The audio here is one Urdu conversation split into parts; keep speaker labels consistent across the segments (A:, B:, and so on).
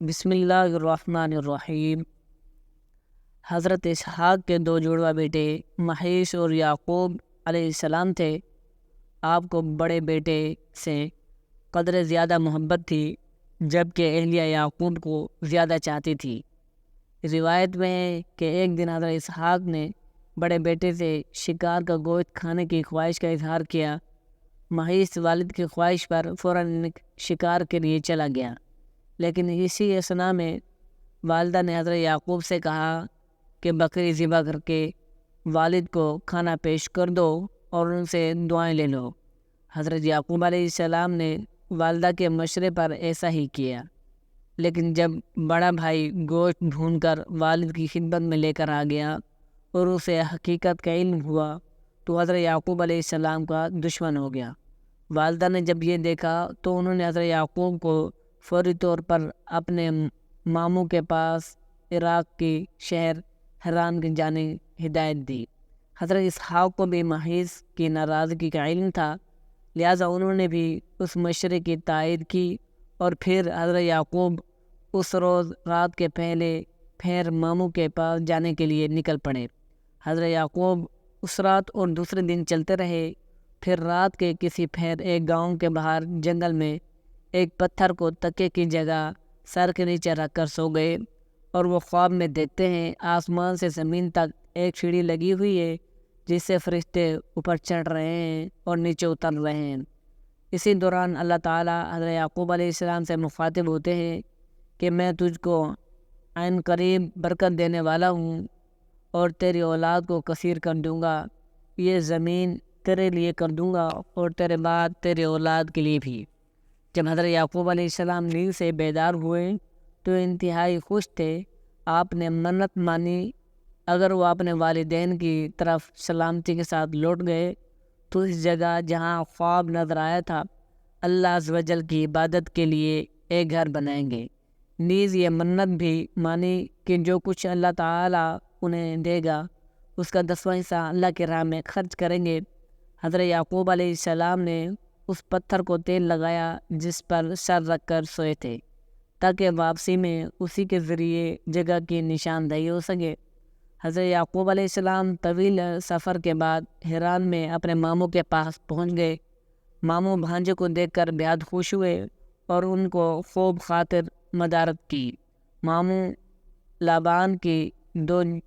A: بسم اللہ الرحمن الرحیم۔ حضرت اسحاق کے دو جڑواں بیٹے محیش اور یعقوب علیہ السلام تھے۔ آپ کو بڑے بیٹے سے قدر زیادہ محبت تھی، جبکہ اہلیہ یعقوب کو زیادہ چاہتی تھی۔ روایت میں ہے کہ ایک دن حضرت اسحاق نے بڑے بیٹے سے شکار کا گوشت کھانے کی خواہش کا اظہار کیا۔ محیش والد کی خواہش پر فوراً شکار کے لیے چلا گیا، لیکن اسی اثناء میں والدہ نے حضرت یعقوب سے کہا کہ بکری ذبح کر کے والد کو کھانا پیش کر دو اور ان سے دعائیں لے لو۔ حضرت یعقوب علیہ السلام نے والدہ کے مشورے پر ایسا ہی کیا، لیکن جب بڑا بھائی گوشت بھون کر والد کی خدمت میں لے کر آ گیا اور اسے حقیقت کا علم ہوا تو حضرت یعقوب علیہ السلام کا دشمن ہو گیا۔ والدہ نے جب یہ دیکھا تو انہوں نے حضرت یعقوب کو فوری طور پر اپنے ماموں کے پاس عراق کی شہر حران کی جانب ہدایت دی۔ حضرت اسحاق کو بھی محیش کی ناراضگی کا علم تھا، لہٰذا انہوں نے بھی اس مشورے کی تائید کی اور پھر حضرت یعقوب اس روز رات کے پہلے پھر ماموں کے پاس جانے کے لیے نکل پڑے۔ حضرت یعقوب اس رات اور دوسرے دن چلتے رہے، پھر رات کے کسی پھر ایک گاؤں کے باہر جنگل میں ایک پتھر کو تکیے کی جگہ سر کے نیچے رکھ کر سو گئے، اور وہ خواب میں دیکھتے ہیں آسمان سے زمین تک ایک سیڑھی لگی ہوئی ہے جس سے فرشتے اوپر چڑھ رہے ہیں اور نیچے اتر رہے ہیں۔ اسی دوران اللہ تعالیٰ حضرت یعقوب علیہ السلام سے مخاطب ہوتے ہیں کہ میں تجھ کو عین قریب برکت دینے والا ہوں اور تیری اولاد کو کثیر کر دوں گا، یہ زمین تیرے لیے کر دوں گا اور تیرے بعد تیرے اولاد کے لیے بھی۔ جب حضرت یعقوب علیہ السلام نیند سے بیدار ہوئے تو انتہائی خوش تھے۔ آپ نے منت مانی اگر وہ اپنے والدین کی طرف سلامتی کے ساتھ لوٹ گئے تو اس جگہ جہاں خواب نظر آیا تھا اللہ عز و جل کی عبادت کے لیے ایک گھر بنائیں گے۔ نیز یہ منت بھی مانی کہ جو کچھ اللہ تعالیٰ انہیں دے گا اس کا 10واں حصہ اللہ کی راہ میں خرچ کریں گے۔ حضرت یعقوب علیہ السلام نے اس پتھر کو تیل لگایا جس پر سر رکھ کر سوئے تھے تاکہ واپسی میں اسی کے ذریعے جگہ کی نشاندہی ہو سکے۔ حضرت یعقوب علیہ السلام طویل سفر کے بعد حران میں اپنے ماموں کے پاس پہنچ گئے۔ ماموں بھانجے کو دیکھ کر بےحد خوش ہوئے اور ان کو خوب خاطر مدارت کی۔ ماموں لابان کی 2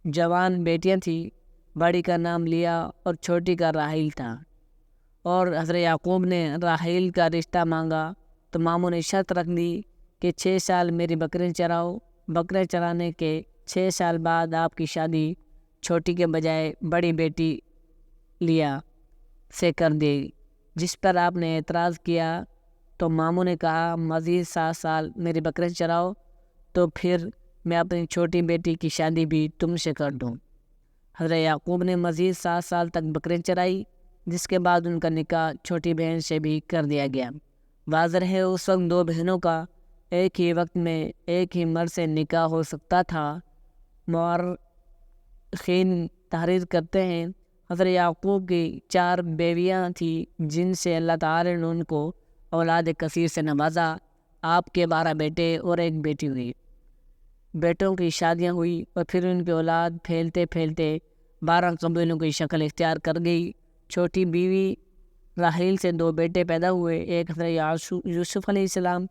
A: جوان بیٹیاں تھیں، بڑی کا نام لیا اور چھوٹی کا راحیل تھا، اور حضرت یعقوب نے راحیل کا رشتہ مانگا تو ماموں نے شرط رکھ دی کہ 6 سال میری بکریں چراؤ۔ بکرے چرانے کے 6 سال بعد آپ کی شادی چھوٹی کے بجائے بڑی بیٹی لیا سے کر دی، جس پر آپ نے اعتراض کیا تو ماموں نے کہا مزید 7 سال میری بکریں چراؤ تو پھر میں اپنی چھوٹی بیٹی کی شادی بھی تم سے کر دوں۔ حضرت یعقوب نے مزید 7 سال تک بکریں چرائی، جس کے بعد ان کا نکاح چھوٹی بہن سے بھی کر دیا گیا۔ واضح ہے اس وقت 2 بہنوں کا ایک ہی وقت میں ایک ہی مرد سے نکاح ہو سکتا تھا۔ مورخین تحریر کرتے ہیں حضرت یعقوب کی 4 بیویاں تھیں جن سے اللہ تعالی نے ان کو اولاد کثیر سے نوازا۔ آپ کے 12 بیٹے اور ایک بیٹی ہوئی۔ بیٹوں کی شادیاں ہوئی اور پھر ان کی اولاد پھیلتے پھیلتے 12 قبیلوں کی شکل اختیار کر گئی۔ چھوٹی بیوی راحیل سے 2 بیٹے پیدا ہوئے، ایک حضرت یوسف علیہ السلام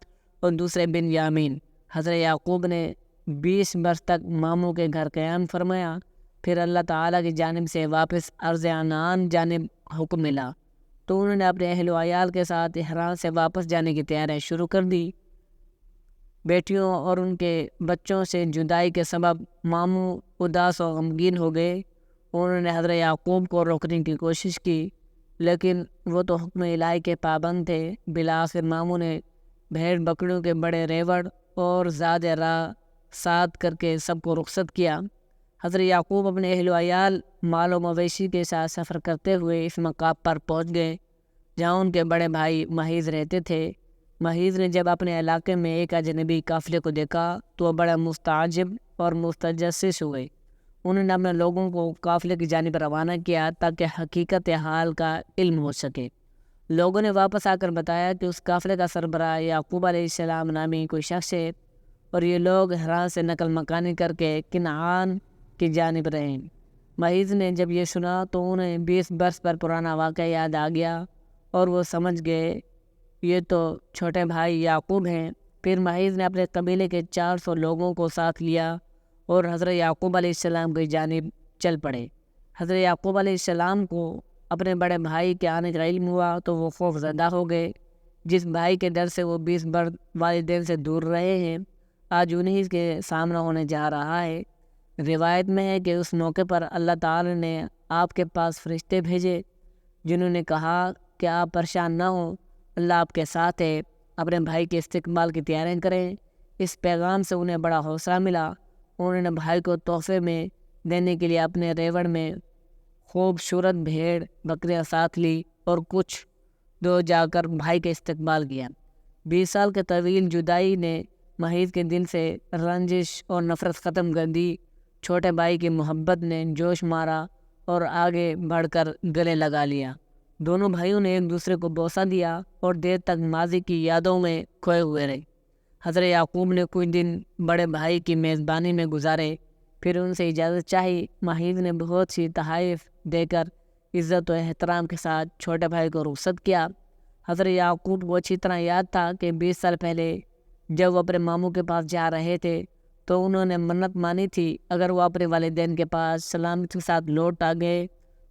A: اور دوسرے بن یامین۔ حضرت یعقوب نے 20 برس تک ماموں کے گھر قیام فرمایا، پھر اللہ تعالیٰ کی جانب سے واپس ارض عنان جانب حکم ملا تو انہوں نے اپنے اہل و عیال کے ساتھ حران سے واپس جانے کی تیاریاں شروع کر دی۔ بیٹیوں اور ان کے بچوں سے جدائی کے سبب ماموں اداس و غمگین ہو گئے۔ انہوں نے حضرت یعقوب کو روکنے کی کوشش کی لیکن وہ تو حکم الہی کے پابند تھے۔ بالآخر ماموں نے بھیڑ بکریوں کے بڑے ریوڑ اور زیادہ راہ ساتھ کر کے سب کو رخصت کیا۔ حضرت یعقوب اپنے اہل و عیال مال و مویشی کے ساتھ سفر کرتے ہوئے اس مقام پر پہنچ گئے جہاں ان کے بڑے بھائی محیز رہتے تھے۔ محیز نے جب اپنے علاقے میں ایک اجنبی قافلے کو دیکھا تو وہ بڑا مستعجب اور متجسس ہوئے۔ انہوں نے اپنے لوگوں کو قافلے کی جانب روانہ کیا تاکہ حقیقت حال کا علم ہو سکے۔ لوگوں نے واپس آ کر بتایا کہ اس قافلے کا سربراہ یعقوب علیہ السلام نامی کوئی شخص ہے اور یہ لوگ حران سے نقل مکانی کر کے کنعان کی جانب رہے۔ محیض نے جب یہ سنا تو انہیں 20 برس پر پرانا واقعہ یاد آ گیا اور وہ سمجھ گئے یہ تو چھوٹے بھائی یعقوب ہیں۔ پھر محیض نے اپنے قبیلے کے 400 لوگوں کو ساتھ لیا اور حضرت یعقوب علیہ السلام کی جانب چل پڑے۔ حضرت یعقوب علیہ السلام کو اپنے بڑے بھائی کے آنے کا علم ہوا تو وہ خوف زدہ ہو گئے۔ جس بھائی کے ڈر سے وہ 20 برس والدین سے دور رہے ہیں، آج انہیں کے سامنا ہونے جا رہا ہے۔ روایت میں ہے کہ اس موقع پر اللہ تعالی نے آپ کے پاس فرشتے بھیجے جنہوں نے کہا کہ آپ پریشان نہ ہوں، اللہ آپ کے ساتھ ہے، اپنے بھائی کے استقبال کی تیاریاں کریں۔ اس پیغام سے انہیں بڑا حوصلہ ملا۔ انہوں نے بھائی کو تحفے میں دینے کے لیے اپنے ریوڑ میں خوبصورت بھیڑ بکریاں ساتھ لی اور کچھ دور جا کر بھائی کا استقبال کیا۔ 20 سال کے طویل جدائی نے محیض کے دل سے رنجش اور نفرت ختم کر دی۔ چھوٹے بھائی کی محبت نے جوش مارا اور آگے بڑھ کر گلے لگا لیا۔ دونوں بھائیوں نے ایک دوسرے کو بوسہ دیا اور دیر تک ماضی کی یادوں میں کھوئے ہوئے رہے۔ حضرت یعقوب نے کچھ دن بڑے بھائی کی میزبانی میں گزارے، پھر ان سے اجازت چاہی۔ محیض نے بہت سی تحائف دے کر عزت و احترام کے ساتھ چھوٹے بھائی کو رخصت کیا۔ حضرت یعقوب کو اچھی طرح یاد تھا کہ 20 سال پہلے جب وہ اپنے ماموں کے پاس جا رہے تھے تو انہوں نے منت مانی تھی اگر وہ اپنے والدین کے پاس سلامتی کے ساتھ لوٹ آ گئے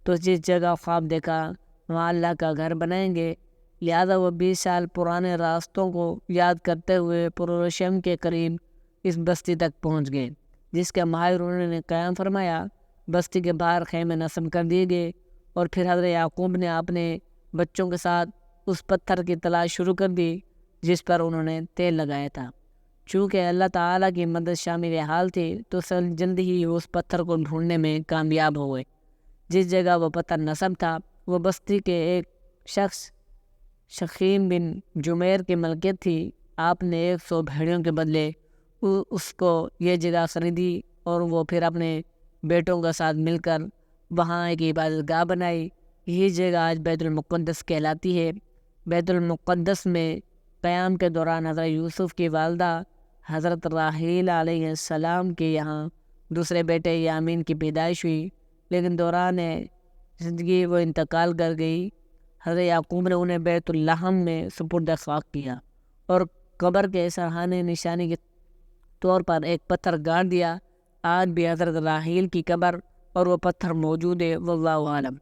A: تو جس جگہ خواب دیکھا وہاں اللہ کا گھر بنائیں گے۔ لہذا وہ 20 سال پرانے راستوں کو یاد کرتے ہوئے پرورشم کے قریب اس بستی تک پہنچ گئے جس کا ماہر انہوں نے قیام فرمایا۔ بستی کے باہر خیمے نصب کر دیے گئے اور پھر حضرت یعقوب نے اپنے بچوں کے ساتھ اس پتھر کی تلاش شروع کر دی جس پر انہوں نے تیل لگایا تھا۔ چونکہ اللہ تعالیٰ کی مدد شامل حال تھی تو جلد ہی اس پتھر کو ڈھونڈنے میں کامیاب ہوئے۔ جس جگہ وہ پتھر نصب تھا وہ بستی کے ایک شخص شخیم بن جمیر کی ملکیت تھی۔ آپ نے 100 بھیڑیوں کے بدلے اس کو یہ جگہ خریدی اور وہ پھر اپنے بیٹوں کے ساتھ مل کر وہاں ایک عبادت گاہ بنائی۔ یہی جگہ آج بیت المقدس کہلاتی ہے۔ بیت المقدس میں قیام کے دوران حضرت یوسف کی والدہ حضرت راحیل علیہ السلام کے یہاں دوسرے بیٹے یامین کی پیدائش ہوئی، لیکن دوران زندگی وہ انتقال کر گئی۔ حضرت یعقوب نے انہیں بیت اللحم میں سپرد خاک کیا اور قبر کے سرحانے نشانی کے طور پر ایک پتھر گاڑ دیا۔ آج بھی حضرت راحیل کی قبر اور وہ پتھر موجود ہے، واللہ عالم۔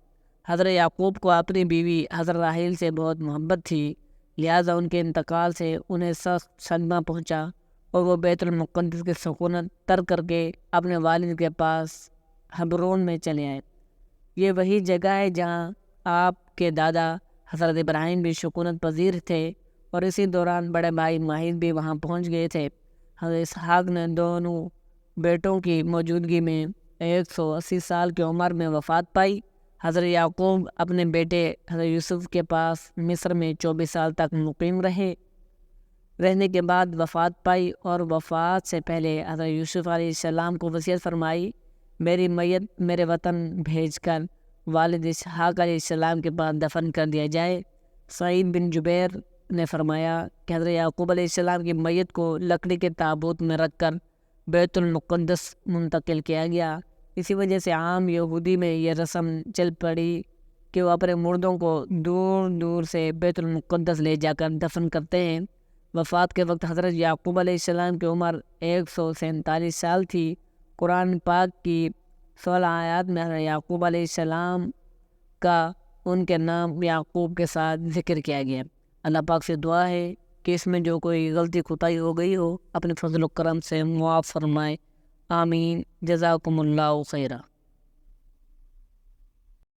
A: حضرت یعقوب کو اپنی بیوی حضرت راحیل سے بہت محبت تھی، لہٰذا ان کے انتقال سے انہیں سخت صدمہ پہنچا اور وہ بیت المقدس کی سکونت ترک کر کے اپنے والد کے پاس حبرون میں چلے آئے۔ یہ وہی جگہ ہے جہاں آپ کے دادا حضرت ابراہیم بھی سکونت پذیر تھے اور اسی دوران بڑے بھائی محیض بھی وہاں پہنچ گئے تھے۔ حضرت اسحاق نے دونوں بیٹوں کی موجودگی میں 180 سال کی عمر میں وفات پائی۔ حضرت یعقوب اپنے بیٹے حضرت یوسف کے پاس مصر میں 24 سال تک مقیم رہنے کے بعد وفات پائی اور وفات سے پہلے حضرت یوسف علیہ السلام کو وصیت فرمائی میری میت میرے وطن بھیج کر والد اسحاق علیہ السلام کے پاس دفن کر دیا جائے۔ سعید بن جبیر نے فرمایا کہ حضرت یعقوب علیہ السلام کی میت کو لکڑی کے تابوت میں رکھ کر بیت المقدس منتقل کیا گیا۔ اسی وجہ سے عام یہودی میں یہ رسم چل پڑی کہ وہ اپنے مردوں کو دور دور سے بیت المقدس لے جا کر دفن کرتے ہیں۔ وفات کے وقت حضرت یعقوب علیہ السلام کی عمر 147 سال تھی۔ قرآن پاک کی 16 آیات میں حضرت یعقوب علیہ السلام کا ان کے نام یعقوب کے ساتھ ذکر کیا گیا۔ اللہ پاک سے دعا ہے کہ اس میں جو کوئی غلطی کوتاہی ہو گئی ہو اپنے فضل و کرم سے معاف فرمائے، آمین۔ جزاکم اللہ خیرہ۔